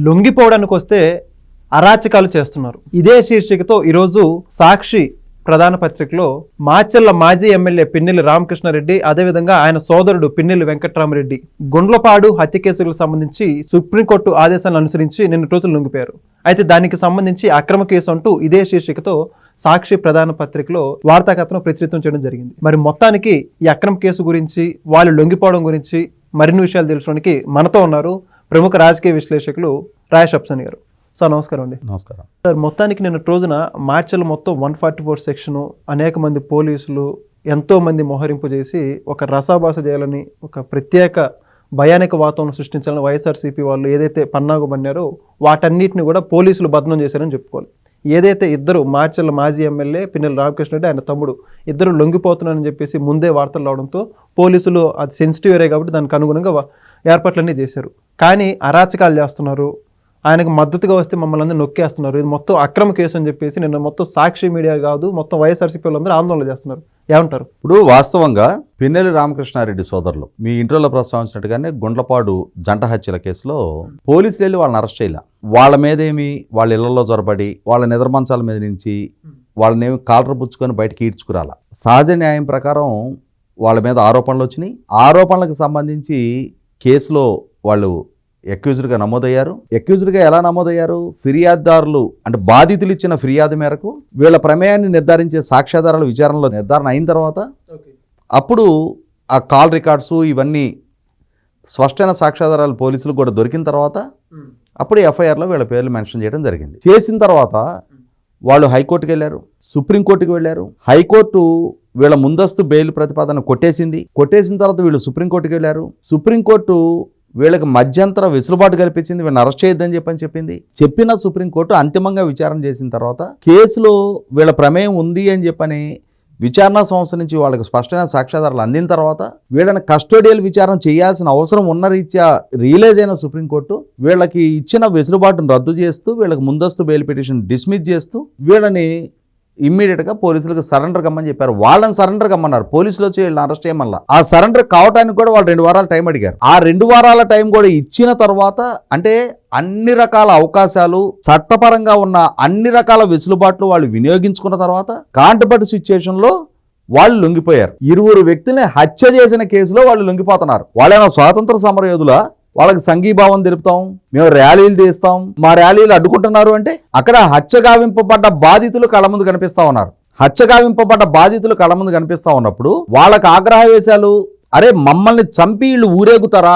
లొంగిపోవడానికి వస్తే అరాచకాలు చేస్తున్నారు. ఇదే శీర్షికతో ఈరోజు సాక్షి ప్రధాన పత్రికలో మాచర్ల మాజీ ఎమ్మెల్యే పిన్నెల్లి రామకృష్ణారెడ్డి, అదేవిధంగా ఆయన సోదరుడు పిన్నెల్లి వెంకట్రామరెడ్డి గుండ్లపాడు హత్య కేసులకు సంబంధించి సుప్రీంకోర్టు ఆదేశాలను అనుసరించి నిన్న రోజులు లొంగిపోయారు. అయితే దానికి సంబంధించి అక్రమ కేసు అంటూ ఇదే శీర్షికతో సాక్షి ప్రధాన పత్రికలో వార్తాకథనం ప్రచురితం చేయడం జరిగింది. మరి మొత్తానికి ఈ అక్రమ కేసు గురించి, వాళ్ళు లొంగిపోవడం గురించి మరిన్ని విషయాలు తెలుసుకోవడానికి మనతో ఉన్నారు ప్రముఖ రాజకీయ విశ్లేషకులు రాయేష్ అప్సని గారు. సార్ నమస్కారం అండి. నమస్కారం సార్. మొత్తానికి నిన్న రోజున మార్చర్ల మొత్తం 144 సెక్షను, అనేక మంది పోలీసులు ఎంతో మంది మోహరింపు చేసి ఒక రసాభాస చేయాలని, ఒక ప్రత్యేక భయానక వాతావరణం సృష్టించాలని వైఎస్ఆర్సీపీ వాళ్ళు ఏదైతే పన్నాగు పన్నారో వాటన్నిటిని కూడా పోలీసులు భద్రం చేశారని చెప్పుకోవాలి. ఏదైతే ఇద్దరు మార్చర్ల మాజీ ఎమ్మెల్యే పిన్నెల్లి రామకృష్ణారెడ్డి, ఆయన తమ్ముడు ఇద్దరు లొంగిపోతున్నారని చెప్పేసి ముందే వార్తలు రావడంతో పోలీసులు అది సెన్సిటివ్ ఏరియా కాబట్టి దానికి అనుగుణంగా ఏర్పాట్లన్నీ చేశారు. కానీ అరాచకాలు చేస్తున్నారు, ఆయనకు మద్దతుగా వస్తే మమ్మల్ని అందరూ నొక్కేస్తున్నారు, ఇది మొత్తం అక్రమ కేసు అని చెప్పేసి నిన్న మొత్తం సాక్షి మీడియా కాదు మొత్తం వైఎస్ఆర్సీపీ వాళ్ళందరూ ఆందోళన చేస్తున్నారు. ఏమంటారు? ఇప్పుడు వాస్తవంగా పిన్నెల్లి రామకృష్ణారెడ్డి సోదరులు మీ ఇంట్రోలో ప్రస్తావించినట్టుగానే గుండ్లపాడు జంట హత్యల కేసులో పోలీసులు వెళ్ళి వాళ్ళని అరెస్ట్ చేయాల. వాళ్ళ మీదేమి వాళ్ళ ఇళ్లలో జొరబడి వాళ్ళ నిద్రమంచాల మీద నుంచి వాళ్ళనేమి కాలర్ పుచ్చుకొని బయటకి ఈడ్చుకురాల. సహజ న్యాయం ప్రకారం వాళ్ళ మీద ఆరోపణలు వచ్చినాయి. ఆరోపణలకు సంబంధించి కేసులో వాళ్ళు అక్యూజ్డ్గా నమోదయ్యారు. అక్యూజ్డ్గా ఎలా నమోదయ్యారు? ఫిర్యాదుదారులు అంటే బాధితులు ఇచ్చిన ఫిర్యాదు మేరకు వీళ్ళ ప్రమేయాన్ని నిర్ధారించే సాక్ష్యాధారాల విచారణలో నిర్ధారణ అయిన తర్వాత అప్పుడు ఆ కాల్ రికార్డ్స్ ఇవన్నీ స్పష్టమైన సాక్ష్యాధారాలు పోలీసులకు కూడా దొరికిన తర్వాత అప్పుడు ఎఫ్ఐఆర్లో వీళ్ళ పేర్లు మెన్షన్ చేయడం జరిగింది. చేసిన తర్వాత వాళ్ళు హైకోర్టుకి వెళ్ళారు, సుప్రీంకోర్టుకి వెళ్ళారు. హైకోర్టు వీళ్ళ ముందస్తు బెయిల్ ప్రతిపాదన కొట్టేసిన తర్వాత వీళ్ళు సుప్రీంకోర్టుకి వెళ్ళారు. సుప్రీంకోర్టు వీళ్ళకి మధ్యంతర వెసులుబాటు కల్పించింది, వీళ్ళని అరెస్ట్ చేయొద్దని చెప్పిన సుప్రీంకోర్టు అంతిమంగా విచారణ చేసిన తర్వాత కేసులో వీళ్ళ ప్రమేయం ఉంది అని చెప్పని విచారణ సంస్థ నుంచి వాళ్ళకి స్పష్టమైన సాక్ష్యాధారాలు అందిన తర్వాత వీళ్ళని కస్టోడియల్ విచారణ చేయాల్సిన అవసరం ఉన్న రీత్యా రియలైజ్ అయిన సుప్రీంకోర్టు వీళ్ళకి ఇచ్చిన వెసులుబాటును రద్దు చేస్తూ వీళ్ళకి ముందస్తు బెయిల్ పిటిషన్ డిస్మిస్ చేస్తూ వీళ్ళని ఇమ్మీడియట్గా పోలీసులకు సరెండర్ కమ్మని చెప్పారు. వాళ్ళని సరెండర్ కమ్మన్నారు, పోలీసులు వచ్చి వీళ్ళని అరెస్ట్ చేయమల్లా. ఆ సరెండర్ కావడానికి కూడా వాళ్ళు 2 వారాల టైం అడిగారు. ఆ 2 వారాల టైం కూడా ఇచ్చిన తర్వాత అంటే అన్ని రకాల అవకాశాలు చట్టపరంగా ఉన్న అన్ని రకాల వెసులుబాట్లు వాళ్ళు వినియోగించుకున్న తర్వాత కాంటపటి సిచ్యుయేషన్లో వాళ్ళు లొంగిపోయారు. 2 వ్యక్తుల్ని హత్య చేసిన కేసులో వాళ్ళు లొంగిపోతున్నారు. వాళ్ళైనా స్వాతంత్ర సమరయోధుల వాళ్ళకి సంఘీభావం తెలుపుతాం, మేము ర్యాలీలు తీస్తాం, మా ర్యాలీలు అడ్డుకుంటున్నారు అంటే అక్కడ హత్యగావింపబడ్డ బాధితులు కళ్ళ ముందు కనిపిస్తా ఉన్నారు. హత్యగావింపబడ్డ బాధితులు కళ్ళ ముందు కనిపిస్తా ఉన్నప్పుడు వాళ్ళకి ఆగ్రహవేశాలు, అరే మమ్మల్ని చంపి వీళ్ళు ఊరేగుతారా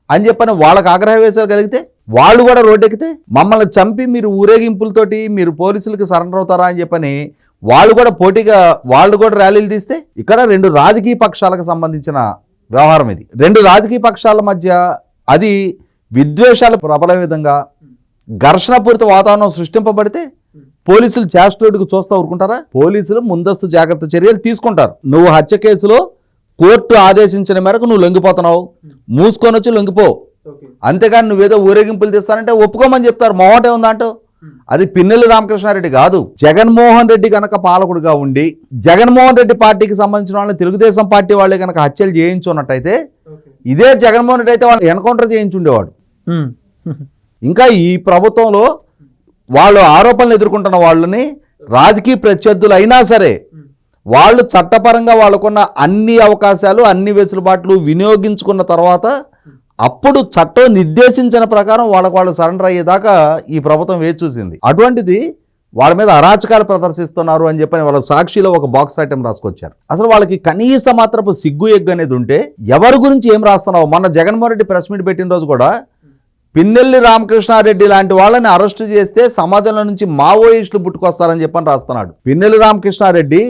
అని చెప్పని వాళ్ళకి ఆగ్రహవేశాలు కలిగితే వాళ్ళు కూడా రోడ్డెక్కితే మమ్మల్ని చంపి మీరు ఊరేగింపులతోటి మీరు పోలీసులకు సరెండర్ అవుతారా అని చెప్పని వాళ్ళు కూడా పోటీగా వాళ్ళు కూడా ర్యాలీలు తీస్తే ఇక్కడ 2 రాజకీయ పక్షాలకు సంబంధించిన వ్యవహారం ఇది. 2 రాజకీయ పక్షాల మధ్య అది విద్వేషాలు ప్రబల విధంగా ఘర్షణపూరిత వాతావరణం సృష్టింపబడితే పోలీసులు చేష్టోడుకు చూస్తూ ఊరుకుంటారా? పోలీసులు ముందస్తు జాగ్రత్త చర్యలు తీసుకుంటారు. నువ్వు హత్య కేసులో కోర్టు ఆదేశించిన మేరకు నువ్వు లొంగిపోతున్నావు, మూసుకొని వచ్చి లొంగిపో, అంతేగాని నువ్వేదో ఊరేగింపులు తీస్తానంటే ఒప్పుకోమని చెప్తారు. మొహటే ఉందంటూ అది పిన్నెల్లి రామకృష్ణారెడ్డి కాదు, జగన్మోహన్ రెడ్డి కనుక పాలకుడుగా ఉండి జగన్మోహన్ రెడ్డి పార్టీకి సంబంధించిన వాళ్ళని తెలుగుదేశం పార్టీ వాళ్ళే కనుక హత్యలు చేయించున్నట్టయితే ఇదే జగన్మోహన్ రెడ్డి అయితే వాళ్ళు ఎన్కౌంటర్ చేయించుండేవాడు. ఇంకా ఈ ప్రభుత్వంలో వాళ్ళు ఆరోపణలు ఎదుర్కొంటున్న వాళ్ళని రాజకీయ ప్రత్యర్థులు అయినా సరే వాళ్ళు చట్టపరంగా వాళ్ళకున్న అన్ని అవకాశాలు అన్ని వెసులుబాట్లు వినియోగించుకున్న తర్వాత అప్పుడు చట్టం నిర్దేశించిన ప్రకారం వాళ్ళు సరెండర్ అయ్యేదాకా ఈ ప్రభుత్వం వేచి చూసింది. అటువంటిది వాళ్ళ మీద అరాచకాలు ప్రదర్శిస్తున్నారు అని చెప్పని వాళ్ళ సాక్షిలో ఒక బాక్స్ ఐటెం రాసుకొచ్చారు. అసలు వాళ్ళకి కనీస మాత్రపు సిగ్గు ఎగ్గు అనేది ఉంటే ఎవరి గురించి ఏం రాస్తున్నావు? మొన్న జగన్మోహన్ రెడ్డి ప్రెస్ మీట్ పెట్టిన రోజు కూడా పిన్నెల్లి రామకృష్ణారెడ్డి లాంటి వాళ్ళని అరెస్ట్ చేస్తే సమాజంలో నుంచి మావోయిస్టులు పుట్టుకొస్తారని చెప్పని రాస్తున్నాడు. పిన్నెల్లి రామకృష్ణారెడ్డి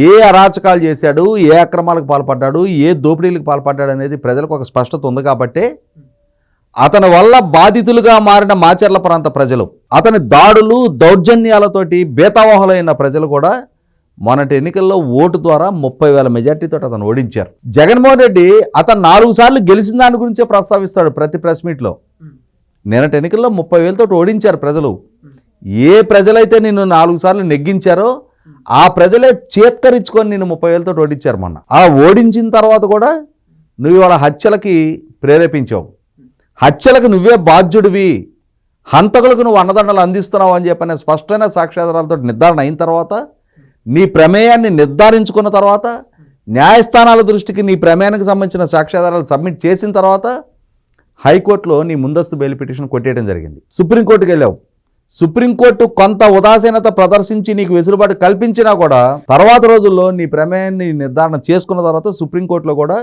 ఏ అరాచకాలు చేశాడు, ఏ అక్రమాలకు పాల్పడ్డాడు, ఏ దోపిడీలకు పాల్పడ్డాడు అనేది ప్రజలకు ఒక స్పష్టత ఉంది కాబట్టి అతని వల్ల బాధితులుగా మారిన మాచర్ల ప్రాంత ప్రజలు, అతని దాడులు దౌర్జన్యాలతోటి బేతావహులైన ప్రజలు కూడా మొన్నటి ఎన్నికల్లో ఓటు ద్వారా 30,000 మెజార్టీతో అతను ఓడించారు. జగన్మోహన్ రెడ్డి అతను 4 సార్లు గెలిచిన దాని గురించే ప్రస్తావిస్తాడు ప్రతి ప్రెస్ మీట్లో. నిన్నటి ఎన్నికల్లో 30,000 తోటి ఓడించారు ప్రజలు. ఏ ప్రజలైతే నిన్ను 4 సార్లు నెగ్గించారో ఆ ప్రజలే చేత్కరించుకొని నిన్ను 30,000 తోటి ఓడించారు మొన్న. ఆ ఓడించిన తర్వాత కూడా నువ్వు ఇవాళ హత్యలకి ప్రేరేపించావు. హత్యలకు నువ్వే బాధ్యుడివి హంతకులకు నువ్వు అన్నదండలు అందిస్తున్నావు అని చెప్పనే స్పష్టమైన సాక్ష్యాధారాలతో నిర్ధారణ అయిన తర్వాత, నీ ప్రమేయాన్ని నిర్ధారించుకున్న తర్వాత, న్యాయస్థానాల దృష్టికి నీ ప్రమేయానికి సంబంధించిన సాక్ష్యాధారాలు సబ్మిట్ చేసిన తర్వాత హైకోర్టులో నీ ముందస్తు బెయిల్ పిటిషన్ కొట్టేయడం జరిగింది. సుప్రీంకోర్టుకి వెళ్ళావు. సుప్రీంకోర్టు కొంత ఉదాసీనత ప్రదర్శించి నీకు వెసులుబాటు కల్పించినా కూడా తర్వాత రోజుల్లో నీ ప్రమేయాన్ని నిర్ధారణ చేసుకున్న తర్వాత సుప్రీంకోర్టులో కూడా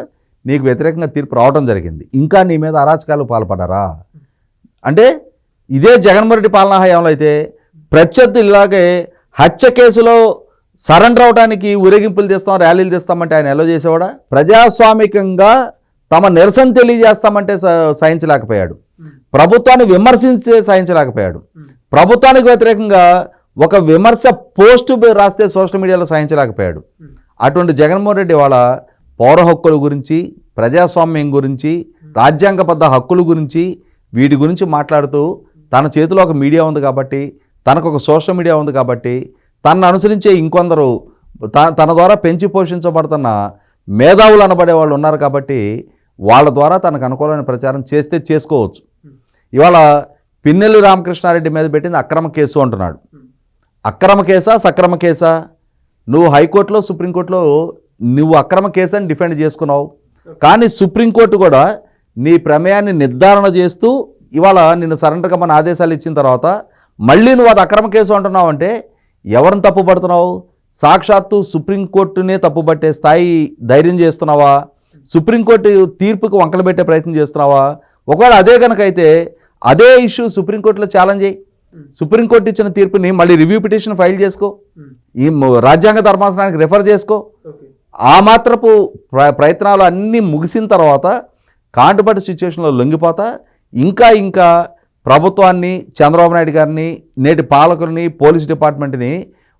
నీకు వ్యతిరేకంగా తీర్పు రావడం జరిగింది. ఇంకా నీ మీద అరాచకాలు పాల్పడారా అంటే ఇదే జగన్మోహన్ రెడ్డి పాలనా హయాంలో అయితే ప్రత్యర్థులు ఇలాగే హత్య కేసులో సరెండర్ అవడానికి ఊరేగింపులు తీస్తాం, ర్యాలీలు తీస్తామంటే ఆయన ఎలా చేసేవాడా? ప్రజాస్వామికంగా తమ నిరసన తెలియజేస్తామంటే సహించలేకపోయాడు. ప్రభుత్వాన్ని విమర్శించే సహించలేకపోయాడు. ప్రభుత్వానికి వ్యతిరేకంగా ఒక విమర్శ పోస్టు రాస్తే సోషల్ మీడియాలో సహించలేకపోయాడు. అటువంటి జగన్మోహన్ రెడ్డి వాళ్ళ పౌర హక్కుల గురించి, ప్రజాస్వామ్యం గురించి, రాజ్యాంగబద్ధ హక్కుల గురించి, వీటి గురించి మాట్లాడుతూ తన చేతిలో ఒక మీడియా ఉంది కాబట్టి, తనకు ఒక సోషల్ మీడియా ఉంది కాబట్టి, తనను అనుసరించే ఇంకొందరు తన ద్వారా పెంచి పోషించబడుతున్న మేధావులు అనబడే వాళ్ళు ఉన్నారు కాబట్టి వాళ్ళ ద్వారా తనకు అనుకూలమైన ప్రచారం చేస్తే చేసుకోవచ్చు. ఇవాళ పిన్నెల్లి రామకృష్ణారెడ్డి మీద పెట్టింది అక్రమ కేసు అంటున్నాడు. అక్రమ కేసా సక్రమ కేసా? నువ్వు హైకోర్టులో సుప్రీంకోర్టులో నువ్వు అక్రమ కేసు అని డిఫెండ్ చేసుకున్నావు. కానీ సుప్రీంకోర్టు కూడా నీ ప్రమేయాన్ని నిర్ధారణ చేస్తూ ఇవాళ నిన్ను సరెండర్ కమ్మని ఆదేశాలు ఇచ్చిన తర్వాత మళ్ళీ నువ్వు అది అక్రమ కేసు అంటున్నావు అంటే ఎవరిని తప్పుపడుతున్నావు? సాక్షాత్తు సుప్రీంకోర్టునే తప్పుపట్టే స్థాయి ధైర్యం చేస్తున్నావా? సుప్రీంకోర్టు తీర్పుకు వంకలు పెట్టే ప్రయత్నం చేస్తున్నావా? ఒకవేళ అదే కనుక అయితే అదే ఇష్యూ సుప్రీంకోర్టులో ఛాలెంజ్ అయ్యి సుప్రీంకోర్టు ఇచ్చిన తీర్పుని మళ్ళీ రివ్యూ పిటిషన్ ఫైల్ చేసుకో, ఈ రాజ్యాంగ ధర్మాసనానికి రెఫర్ చేసుకో. ఆ మాత్రపు ప్రయత్నాలు అన్నీ ముగిసిన తర్వాత కాంటుపట్టి సిచ్యువేషన్లో లొంగిపోతా ఇంకా ప్రభుత్వాన్ని, చంద్రబాబు నాయుడు గారిని, నేటి పాలకుల్ని, పోలీస్ డిపార్ట్మెంట్ని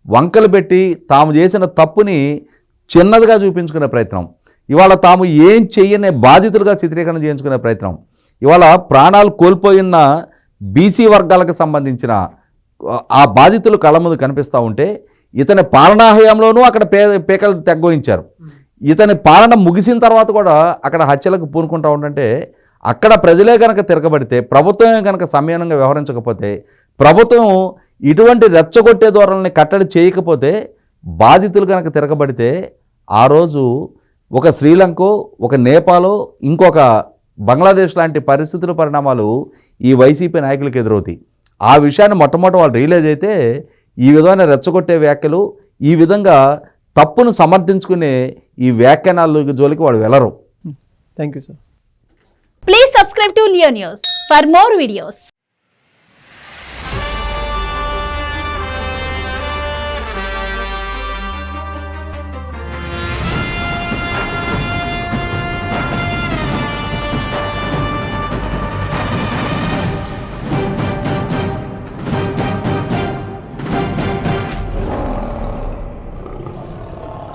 వంకలు పెట్టి తాము చేసిన తప్పుని చిన్నదిగా చూపించుకునే ప్రయత్నం, ఇవాళ తాము ఏం చెయ్యనే బాధితులుగా చిత్రీకరణ చేయించుకునే ప్రయత్నం, ఇవాళ ప్రాణాలు కోల్పోయిన బీసీ వర్గాలకు సంబంధించిన ఆ బాధితులు కళ్ళ ముందు కనిపిస్తూ ఉంటే ఇతని పాలనా హయాంలోనూ అక్కడ పేకలు తెగ్గోయించారు. ఇతని పాలన ముగిసిన తర్వాత కూడా అక్కడ హత్యలకు పూనుకుంటూ ఉంటే అక్కడ ప్రజలే కనుక తిరగబడితే, ప్రభుత్వమే కనుక సంయమనంగా వ్యవహరించకపోతే, ప్రభుత్వం ఇటువంటి రెచ్చగొట్టే ధోరణిని కట్టడి చేయకపోతే, బాధితులు కనుక తిరగబడితే ఆ రోజు ఒక శ్రీలంకో, ఒక నేపాలో, ఇంకొక బంగ్లాదేశ్ లాంటి పరిణామాలు ఈ వైసీపీ నాయకులకు ఎదురవుతాయి. ఆ విషయాన్ని మొట్టమొదటి వాళ్ళు రియలైజ్ అయితే ఈ విధమైన రెచ్చగొట్టే వ్యాఖ్యలు, ఈ విధంగా తప్పును సమర్థించుకునే ఈ వ్యాఖ్యానాల జోలికి వాళ్ళు వెళ్ళరు. Thank you sir. Please subscribe to Leo News for more videos.